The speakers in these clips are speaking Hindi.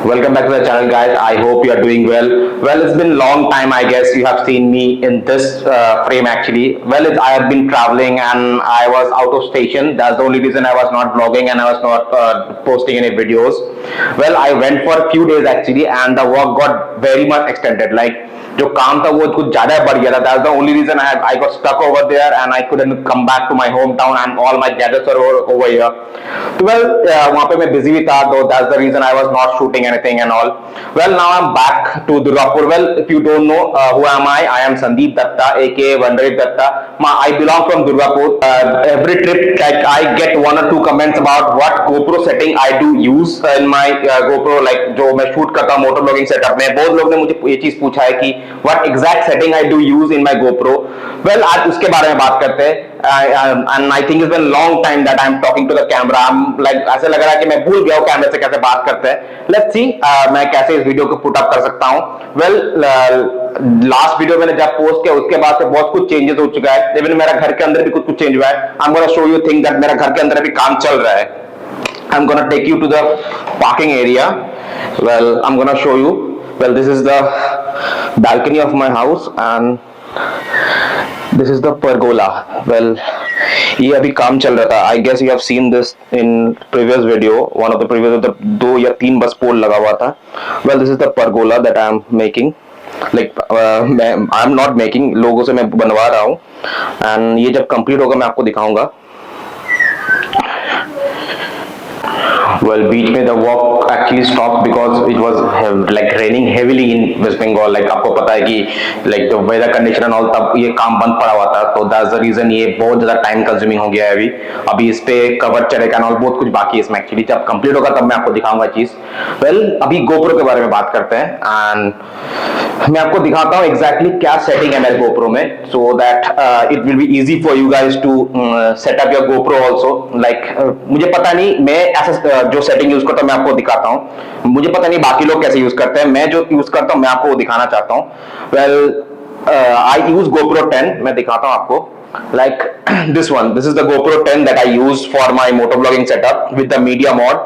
Welcome back to the channel, guys. I hope you are doing well. Well, it's been long time. I guess you have seen me in this frame actually. Well, I have been traveling and I was out of station. That's the only reason I was not vlogging and I was not posting any videos. Well, I went for a few days actually, and the work got very much extended. Like जो काम था वो कुछ ज्यादा बढ़ गया था. That's the only reason I got stuck over there and I couldn't come back to my hometown and all my gadgets are over here. Well, वहाँ पे मैं busy भी था, though that's the reason I was not shooting anything and all. Well, now I'm back to Durgapur. Well, if you don't know who am I am Sandeep Datta, aka Vandarit Datta. I belong from Durgapur. Every trip, like I get one or two comments about what GoPro setting I do use in my GoPro, like जो मैं shoot करता हूँ motor vlogging setup में. बहुत लोग ने मुझे ये चीज पूछा है कि what exact setting I do use in my GoPro. Well, आज उसके बारे में बात करते हैं. And I think it's been a long time that I'm talking to the camera. I'm like ऐसे लग रहा है कि मैं भूल गया हूँ कैमरे से कैसे बात करते हैं. Let's see मैं कैसे इस वीडियो को पुट अप कर सकता हूँ. Well, लास्ट वीडियो मैंने जब पोस्ट किया उसके बाद से बहुत कुछ चेंजेस हो चुका है. इवन मेरा घर के अंदर भी कुछ चेंज हुआ है. I'm gonna show you thing that मेरा घर के अंदर भी काम चल रहा है. I'm gonna take you to the parking area. Well, I'm gonna show you. Well, this is the balcony of my house and this is the pergola. Well, ये अभी काम चल रहा था. I guess you have seen this in previous video. One of the previous, दो या तीन बस पोल लगा हुआ था. Well, this is the pergola that I am making. Like I am not making, लोगों से मैं बनवा रहा हूँ. And ये जब complete होगा मैं आपको दिखाऊंगा. Well, बीच में the work actually stopped because it was like raining heavily in West Bengal. Like आपको पता है कि like the weather condition and all, तब ये काम बंद पड़ा हुआ था. तो that's the reason ये बहुत ज़्यादा time consuming हो गया है अभी इस पे कवर चढ़ेगा और बहुत कुछ बाकी है इसमें actually. जब complete होगा तब मैं आपको दिखाऊंगा चीज़. Well, अभी GoPro के बारे में बात करते हैं and मैं आपको दिखाता हूँ exactly क्या setting है मेरे GoPro में, so that it will be easy for you guys to set up your GoPro also. Like मुझे पता नहीं, मैं ऐसा जो सेटिंग यूज करता हूं मैं आपको दिखाता हूं. मुझे पता नहीं बाकी लोग कैसे यूज करते हैं. मैं जो यूज करता हूं मैं आपको दिखाना चाहता हूं. वेल, आई यूज GoPro 10. मैं दिखाता हूं आपको. Like this one, this is the GoPro 10 that I use for my motovlogging setup with the media mod.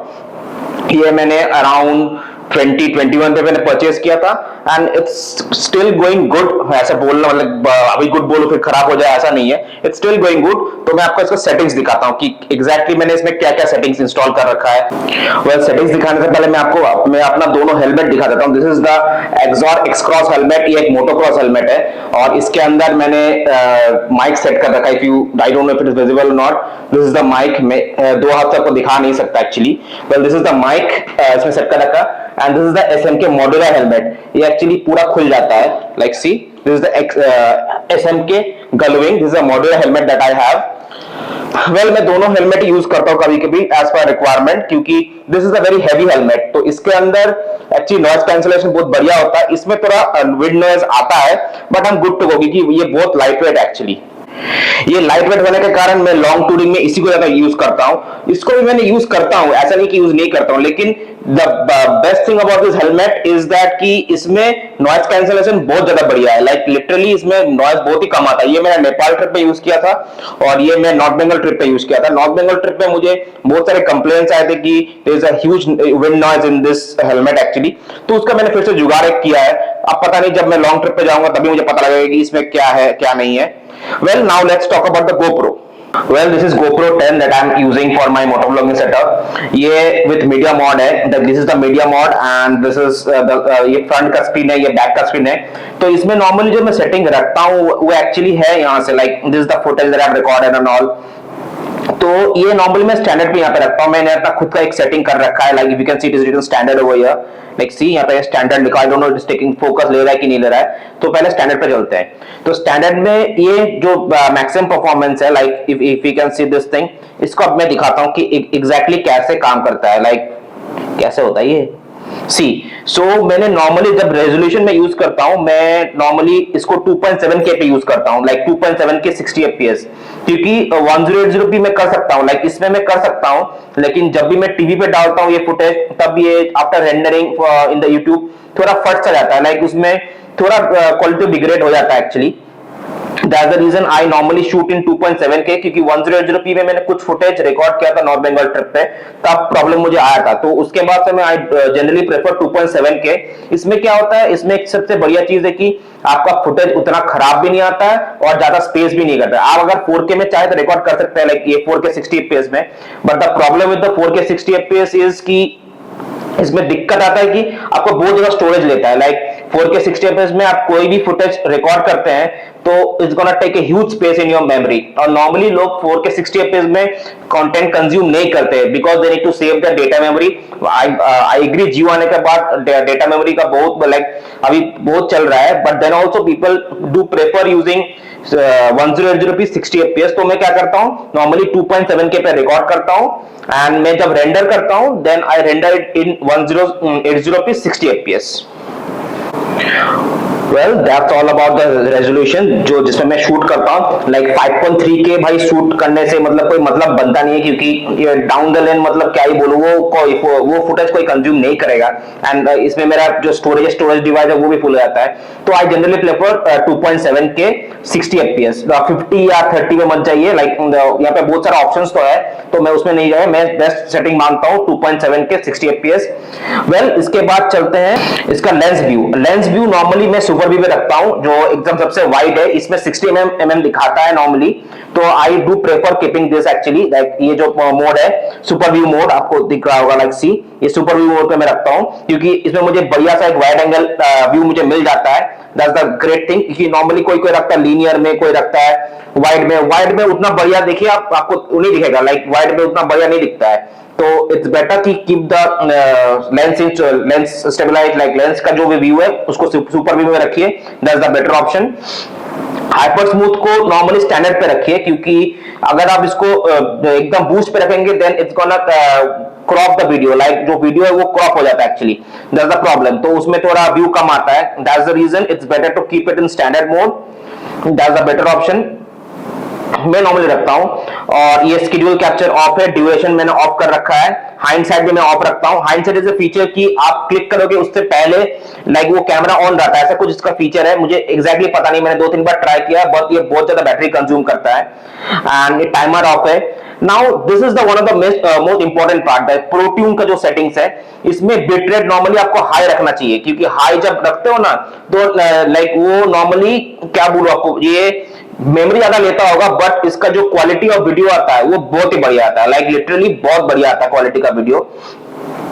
ये मैंने around 2021 पे मैंने परचेज किया था and it's still going good. ऐसा बोलना मतलब अभी गुड बोलो फिर खराब हो जाए ऐसा नहीं है. It's still going good. तो मैं आपको इसका सेटिंग्स दिखाता हूँ कि एग्जैक्टली मैंने इसमें क्या क्या सेटिंग्स इंस्टॉल कर रखा है. वेल, सेटिंग्स दिखाने से पहले मैं अपना दोनों हेलमेट दिखा देता हूँ. This is the Axor X Cross helmet. ये एक मोटोक्रॉस हेलमेट है और इसके अंदर मैंने माइक सेट कर रखा है. If you, I don't know if it is visible और not. This is the mic. मैं दो हाथ से आपको दिखा नहीं सकता actually. Well, this is the mic इसमें सेट कर रखा. And this is the SMK modular helmet. ये एक्चुअली पूरा खुल जाता है. Like see, this is the SMK Gullwing. This is a modular helmet that I have. Well, मैं दोनों हेलमेट यूज करता हूँ कभी-कभी as per requirement, क्योंकि this is a very heavy helmet. तो इसके अंदर एक्चुअली नॉइज कैंसलेशन बहुत बढ़िया होता है. इसमें थोड़ा विंड नॉइज आता है बट हम गुड टू गो, क्योंकि ये बहुत लाइट वेट एक्चुअली. ये लाइट वेट होने के कारण मैं लॉन्ग टूरिंग में इसी को ज्यादा यूज करता हूं. इसको भी मैंने यूज करता हूं, ऐसा नहीं कि यूज नहीं करता हूं, लेकिन the best thing about this helmet is that कि इसमें नॉइज कैंसलेशन बहुत ज्यादा बढ़िया है. लाइक लिटरली इसमें नॉइज बहुत ही कम आता है. ये मैंने नेपाल ट्रिप पे यूज किया था और ये मैं नॉर्थ बंगाल ट्रिप पे यूज किया था. नॉर्थ बंगाल ट्रिप पे मुझे बहुत सारे कंप्लेंट्स आए थे कि there is a huge wind noise in this helmet actually. तो उसका मैंने फिर से जुगाड़ किया है. अब पता नहीं, जब मैं लॉन्ग ट्रिप पे जाऊंगा तभी मुझे पता लगेगा कि इसमें क्या है क्या नहीं है. Well, now let's talk about the GoPro. Well, this is GoPro 10 that I'm using for my motovlogging setup. ये with media mod है. This is the media mod and this is ये front का स्क्रीन है, ये बैक का स्क्रीन है. तो इसमें नॉर्मली जो मैं सेटिंग रखता हूँ वो एक्चुअली है यहाँ से. like this is the footage that I've recorded and all. तो ये नॉर्मली मैं स्टैंडर्ड पे यहाँ पे रखता हूँ. मैंने अपना खुद का एक सेटिंग कर रखा है. Like if you can see it is written standard over here. Like see यहाँ पे स्टैंडर्ड लिखा. I don't know it is taking focus ले रहा है कि नहीं ले रहा है. तो पहले स्टैंडर्ड पे चलते हैं. तो स्टैंडर्ड में ये जो मैक्सिमम परफॉर्मेंस है, like if you can see this thing, इसको अब मैं दिखाता हूँ कि एग्जैक्टली कैसे काम करता है. लाइक कैसे होता है ये. सी सो मैंने नॉर्मली जब रेजोल्यूशन में यूज करता हूं, मैं नॉर्मली इसको 2.7K पे यूज करता हूं. लाइक 2.7K 60 fps, क्योंकि 1080 भी मैं कर सकता हूं. लाइक इसमें मैं कर सकता हूं, लेकिन जब भी मैं टीवी पे डालता हूं ये फुटेज, तब ये after rendering in the YouTube थोड़ा फट सा जाता है. लाइक उसमें थोड़ा क्वालिटी डिग्रेड हो जाता है actually. That's the reason I normally shoot in 2.7K, क्योंकि 1080p में मैंने कुछ फुटेज रिकॉर्ड किया था नॉर्थ बंगाल ट्रिप पे, तब प्रॉब्लम मुझे आया था। तो उसके बाद से मैं आई जनरली प्रेफर 2.7K। इसमें क्या होता है, इसमें एक सबसे बढ़िया चीज है कि आपका फुटेज उतना खराब भी नहीं आता है और ज्यादा स्पेस भी नहीं करता है। आप अगर 4K में चाहे तो रिकॉर्ड कर सकते हैं, लाइक ये 4K 60 fps में, but the problem with the 4K 60 fps is कि इसमें दिक्कत आता है कि आपको बहुत ज्यादा स्टोरेज लेता है। लाइक 4K 60 fps में आप कोई भी फुटेज रिकॉर्ड करते हैं तो it's gonna take a huge space in your memory, और नॉर्मली लोग 4K 60 fps में कंटेंट कंज्यूम नहीं करते because they need to save the data memory. I agree, Jio आने के बाद डेटा मेमोरी का बहुत लाइक अभी बहुत चल रहा है, but then also people do prefer using 1080p 60 fps। तो मैं क्या करता हूं, नॉर्मली 2.7K पे रिकॉर्ड करता हूं, एंड मैं जब रेंडर करता हूं then I render it in 1080p 60 fps। Well, that's all about the resolution जो जिसमें मैं शूट करता हूँ। लाइक 5.3K भाई शूट करने से मतलब कोई मतलब बनता नहीं है, क्योंकि ये डाउन द लेन मतलब क्या ही बोलूं, वो फुटेज कोई कंज्यूम नहीं करेगा, एंड इसमें मेरा जो स्टोरेज डिवाइस है वो भी फुल हो जाता है। तो I generally prefer 2.7K 60 fps। 50 या 30 में मत जाइए, लाइक यहाँ पे बहुत सारा ऑप्शंस तो है, तो मैं उसमें नहीं जाए, मैं बेस्ट सेटिंग मानता हूँ 2.7K 60 fps। वेल, इसके बाद चलते हैं इसका लेंस व्यू नॉर्मली मैं सुपर व्यू में रखता हूं, जो एकदम सबसे वाइड है। इसमें 60 mm दिखाता है नॉर्मली, तो I do prefer keeping this actually. Like ये जो मोड है सुपर व्यू मोड, आपको दिख रहा होगा, लाइक सी, ये सुपर व्यू मोड पे मैं रखता हूं, क्योंकि इसमें मुझे बढ़िया सा एक वाइड एंगल व्यू मुझे मिल जाता है। दैट्स द ग्रेट थिंग, क्योंकि नॉर्मली कोई रखता है लीनियर में, कोई रखता है वाइड में उतना बढ़िया देखिए आपको नहीं दिखेगा, लाइक वाइड में उतना बढ़िया नहीं दिखता है। तो इट्स बेटर कि keep the lens stabilise, like lens का जो भी व्यू है उसको सुपर व्यू में रखिए, that's the better option. Hyper smooth को नॉर्मली स्टैंडर्ड पे रखिए, क्योंकि अगर आप इसको एकदम बूस्ट पे रखेंगे then it's gonna crop the video, like जो वीडियो है वो क्रॉप हो जाता है एक्चुअली, दैट्स द प्रॉब्लम। तो उसमें थोड़ा व्यू कम आता है, that's the reason it's better to keep it in standard mode, that's the better option. मैं नॉर्मली रखता हूं, और ये स्केड्यूल कैप्चर ऑफ है, ड्यूरेशन मैंने ऑफ कर रखा है, हाइंडसाइट भी मैं ऑफ रखता हूं। हाइंडसाइट इज अ फीचर कि आप क्लिक करोगे उससे पहले लाइक वो कैमरा ऑन रहता है, ऐसा कुछ इसका फीचर है, मुझे एग्जैक्टली पता नहीं, मैंने 2-3 बार ट्राई किया, बट ये बहुत ज्यादा बैटरी कंज्यूम करता है, एंड ये टाइमर ऑफ है। Now this is the one of the most important part, Protune का जो सेटिंग्स है, इसमें बिट रेट नॉर्मली आपको हाई रखना चाहिए, क्योंकि हाई जब रखते हो ना तो लाइक वो नॉर्मली क्या बोलूं आपको, ये मेमोरी ज्यादा लेता होगा, बट इसका जो क्वालिटी ऑफ वीडियो आता है वो बहुत ही बढ़िया आता है, लाइक लिटरली बहुत बढ़िया आता है क्वालिटी का video.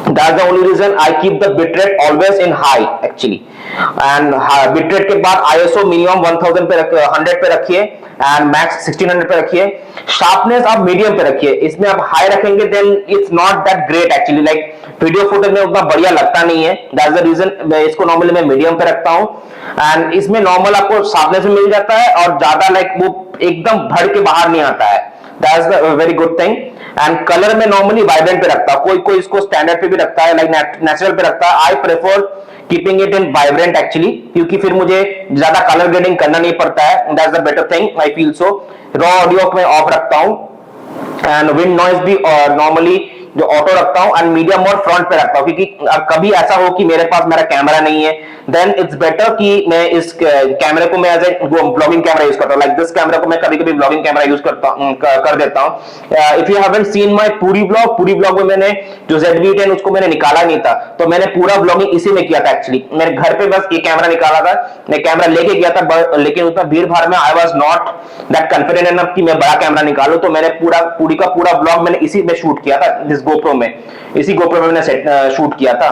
That's the only reason I keep the bitrate always in high actually, and bitrate के बाद ISO minimum 1000 पे 100 पे रखिए, and max 1600 पे रखिए। sharpness आप मीडियम पे रखिए, इसमें आप हाई रखेंगे then it's not that great actually, like video footage में उतना बढ़िया लगता नहीं है, that's the reason मैं इसको नॉर्मली मैं मीडियम पे रखता हूँ, एंड इसमें नॉर्मल आपको शार्पनेस में मिल जाता है, और ज्यादा लाइक वो एकदम भड़ के बाहर नहीं आता है, that's the very good thing. And colour में नॉर्मली वाइब्रेंट पे रखता है, कोई इसको स्टैंडर्ड पे भी रखता है, लाइक नेचुरल पे रखता है। I prefer keeping it in vibrant actually, क्योंकि फिर मुझे ज्यादा कलर ग्रेडिंग करना नहीं पड़ता है, that's the better thing I feel so. Raw audio में ऑफ रखता हूं, एंड विंड नॉइज भी नॉर्मली जो ऑटो रखता हूं, एंड मीडियम मोड फ्रंट पे रखता हूं, क्योंकि कभी ऐसा हो कि मेरे पास मेरा कैमरा नहीं है, देन इट्स बेटर कि मैं इस कैमरे को मैं as a blogging camera use करता हूं, लाइक दिस कैमरा को मैं कभी कभी ब्लॉगिंग कैमरा यूज कर देता हूं। If you haven't seen my पूरी ब्लॉग में मैंने जो ZV-10 उसको मैंने निकाला नहीं था, तो मैंने पूरा ब्लॉगिंग इसी में किया था एक्चुअली। मेरे घर पे बस ये कैमरा निकाला था, मैं कैमरा लेके गया था, लेकिन उतना भीड़ भाड़ में I was not that confident enough कि मैं बड़ा कैमरा निकालूं, तो मैंने पूरी का पूरा ब्लॉग मैंने इसी में शूट किया था, दिस गोप्रो में, इसी गोप्रो में मैंने शूट किया था।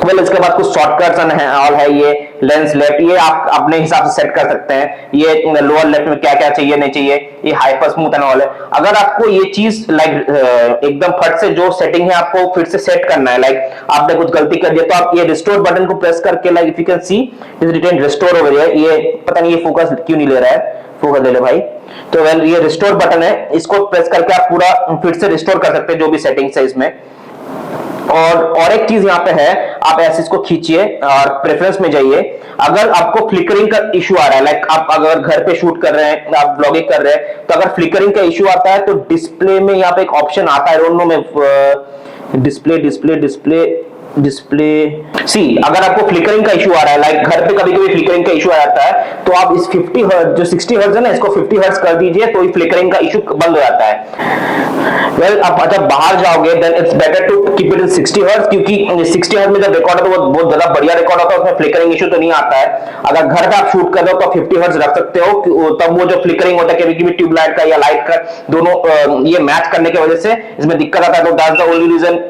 वेल, इसके बाद कुछ शॉर्टकट्स ऑल है, ये लेंस लेफ्ट, ये आप अपने हिसाब से सेट कर सकते हैं, ये लोअर लेफ्ट में क्या क्या चाहिए नहीं चाहिए, ये हाइपर स्मूथ एंड ऑल है। अगर आपको ये चीज लाइक एकदम फट से जो सेटिंग है आपको फिर से सेट करना है, लाइक आपने कुछ गलती कर दिया, तो आप ये रिस्टोर बटन को प्रेस करके, like if you can see is written restore over here, ये पता नहीं ये फोकस क्यों नहीं ले रहा है, फोकस ले ले भाई। तो वेल, ये रिस्टोर बटन है, इसको प्रेस करके आप पूरा फिर से रिस्टोर कर सकते हैं जो भी सेटिंग्स है इसमें। और एक चीज यहाँ पे है, आप ऐसे इसको खींचिए और प्रेफरेंस में जाइए। अगर आपको फ्लिकरिंग का इशू आ रहा है, लाइक आप अगर घर पे शूट कर रहे हैं, आप ब्लॉगिंग कर रहे हैं, तो अगर फ्लिकरिंग का इशू आता है तो डिस्प्ले में यहाँ पे एक ऑप्शन आता है, आई डोंट नो मैं डिस्प्ले डिस्प्ले सी, अगर आपको फ्लिकरिंग का इशू आ रहा है, लाइक घर पे कभी कभी फ्लिकरिंग का इशू आ जाता है, तो आप इस 50 हर्ट्ज जो 60 हर्ट्ज है ना, इसको 50 हर्ट्ज कर दीजिए तो ये फ्लिकरिंग का इशू बंद हो जाता है। वेल अब जब बाहर जाओगे then it's better to keep it in 60 hertz, क्योंकि 60 हर्ट्ज में जब रिकॉर्ड है तो वो बहुत ज्यादा बढ़िया रिकॉर्ड होता है, उसमें फ्लिकरिंग इशू तो नहीं आता है। अगर घर पे आप शूट कर रहे हो तो 50 हर्ट्ज रख सकते हो, तब वो जो फ्लिकरिंग होता है कभी कभी ट्यूबलाइट का या लाइट का दोनों ये मैच करने की वजह से इसमें दिक्कत आता है, तो दैट्स द ओनली रीजन।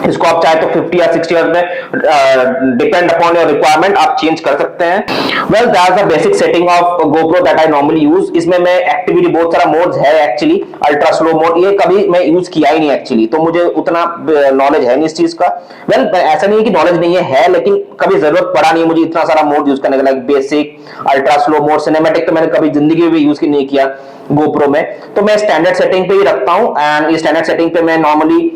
इसको आप चाहे तो 50 या 60 हर्ट्ज में डिपेंड अपॉन योर रिक्वायरमेंट आप चेंज कर सकते हैं। Well that's the basic setting of GoPro that I normally use. इसमें मैं एक्टिविटी बहुत सारा मोड्स है एक्चुअली, अल्ट्रा स्लो मोड ये कभी मैं यूज किया ही नहीं एक्चुअली, तो मुझे उतना नॉलेज है नहीं इस चीज का। वेल ऐसा नहीं है कि नॉलेज नहीं है, लेकिन कभी जरूरत पड़ा नहीं मुझे इतना सारा मोड यूज करने का, like basic, ultra slow mode, cinematic तो मैंने कभी जिंदगी में भी यूज नहीं किया GoPro में, तो मैं स्टैंडर्ड सेटिंग पे ही रखता हूं। एंड इस स्टैंडर्ड सेटिंग पे मैं नॉर्मली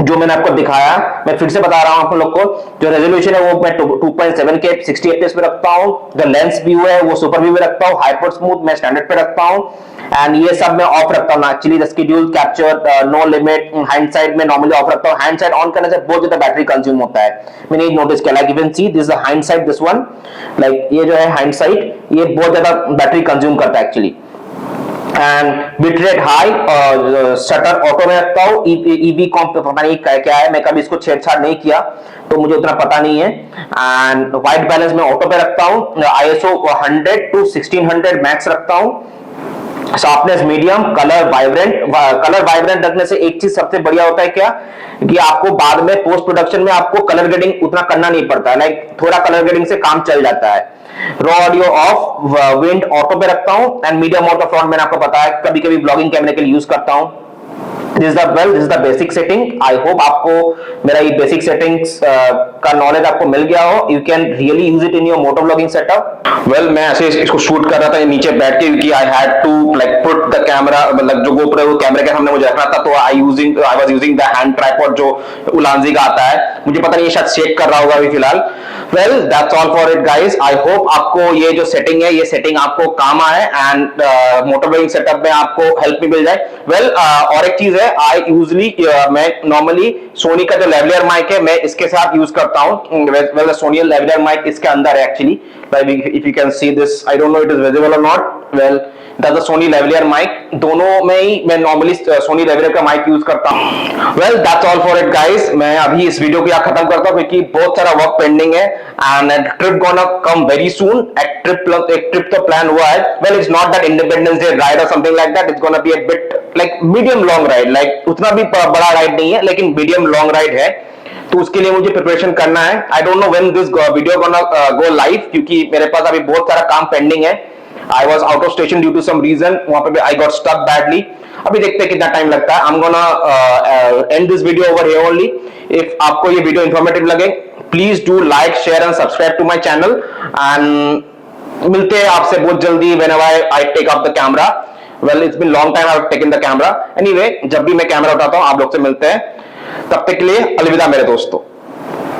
जो मैंने आपको दिखाया, मैं फिर से बता रहा हूं आप लोग को, जो रेजोल्यूशन है वो मैं 2.7 के 60 fps पे रखता हूं, जो लेंस व्यू है वो सुपर व्यू में रखता हूं, हाइपर स्मूथ मैं स्टैंडर्ड पे रखता हूं, एंड ये सब मैं ऑफ रखता हूं actually. The schedule capture, no limit, hindsight में नॉर्मली ऑफ रखता हूं। हाइंडसाइट ऑन करने से बहुत ज्यादा बैटरी कंज्यूम होता है, मैंने ये नोटिस किया। Like you can see this is the hindsight, this one, like ये जो है हाइंडसाइट, ये बहुत ज्यादा बैटरी कंज्यूम करता है actually. And bit rate high, shutter auto में रखता हूं। ईवी कॉम्प पता नहीं क्या है, मैं कभी इसको छेड़छाड़ नहीं किया तो मुझे उतना पता नहीं है। एंड व्हाइट बैलेंस में ऑटो पे रखता हूं। ISO 100 to 1600 मैक्स रखता हूं। शार्पनेस मीडियम, कलर वाइब्रेंट रखने से एक चीज सबसे बढ़िया होता है क्या, कि आपको बाद में पोस्ट प्रोडक्शन में आपको कलर ग्रेडिंग उतना करना नहीं पड़ता है, लाइक थोड़ा कलर ग्रेडिंग से काम चल जाता है। Raw audio of, wind auto पे रखता हूं, एंड मीडियम मोड का फ्रंट मैंने आपको बताया, कभी कभी ब्लॉगिंग कैमरे के लिए यूज करता हूं। This is the basic setting. I hope आपको मेरा ये बेसिक सेटिंग्स का नॉलेज आपको मिल गया हो। You can really use it in your moto blogging setup. Well मैं ऐसे इसको शूट कर रहा था नीचे बैठ के, क्योंकि I had to like put the camera, मतलब जो GoPro वो कैमरे के सामने मुझे रखना था, तो I was using the hand tripod जो उलांजी का आता है, मुझे पता नहीं ये शायद शेक कर रहा होगा अभी फिलहाल। Well that's all for it guys. I hope आपको ये जो सेटिंग है, ये सेटिंग आपको काम आए एंड मोटो ब्लॉगिंग सेटअप में आपको हेल्प भी मिल जाए। वेल और एक चीज है, आई यूजली मैं नॉर्मली सोनी का जो लेवलियर माइक है मैं इसके साथ यूज करता हूं। वेल सोनी लेवलियर माइक इसके अंदर है actually, if you can see this, I don't know it is visible or not, well that's a Sony lavalier mic, दोनों में ही मैं नॉर्मली Sony lavalier का माइक यूज करता हूं। well that's all for it guys, मैं अभी इस वीडियो को यहाँ खत्म करता हूं क्योंकि बहुत सारा वर्क पेंडिंग है and trip gonna come very soon. एक ट्रिप तो प्लान हुआ है। well it's not that Independence Day ride or something like that, it's gonna be a bit like medium long ride, like उतना भी बड़ा राइड नहीं है लेकिन मीडियम लॉन्ग राइड है, तो उसके लिए मुझे प्रिपरेशन करना है। I don't know when this video gonna go live, क्योंकि मेरे पास अभी बहुत सारा काम पेंडिंग है। I was out of station due to some reason, वहां पे आई गॉट स्टक बैडली। अभी देखते हैं कितना टाइम लगता है। I am gonna end this video over here only. If आपको ये वीडियो इंफॉर्मेटिव लगे please do like, share and subscribe to my channel and मिलते हैं आपसे बहुत जल्दी whenever I take up the camera. Well it's been long time I have taken the camera. Anyway जब भी मैं कैमरा उठाता हूं आप लोग से मिलते हैं, तब तक के लिए अलविदा मेरे दोस्तों।